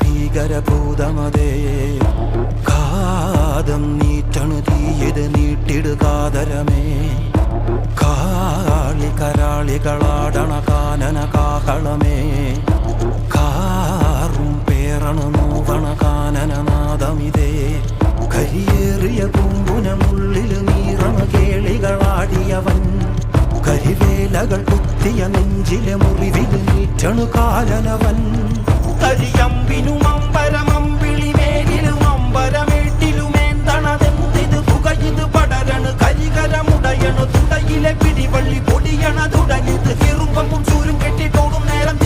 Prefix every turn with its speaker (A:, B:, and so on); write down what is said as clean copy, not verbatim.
A: ഭീകരഭൂതമതേ കാതം നീറ്റണു തീയത് നീട്ടിടുകാതരമേ കാളി കരാളികളാടണ കാനന കാഹളമേ കാറും പേറണു നോവണ കാനനനാദമിതേ കരിയേറിയ പൂമ്പുനമുള്ളില് നീറണ കേളികളാടിയവൻ കരിവേലകൾ കുത്തിയ നെഞ്ചിലെ മുറിവില് നീറ്റണു കാലനവൻ കരിയമ്പിനും അമ്പരമമ്പിളിമേലിലും അമ്പരമേട്ടിലുമേന്തണതെന്തിത് പുകയിത് പടരണു കരികരമുടയണു തുടയിലെ പിടിവള്ളി പൊടിയണ തുടങ്ങിത് കിറുമ്പും ചൂരും കെട്ടിട്ടോടും നേരം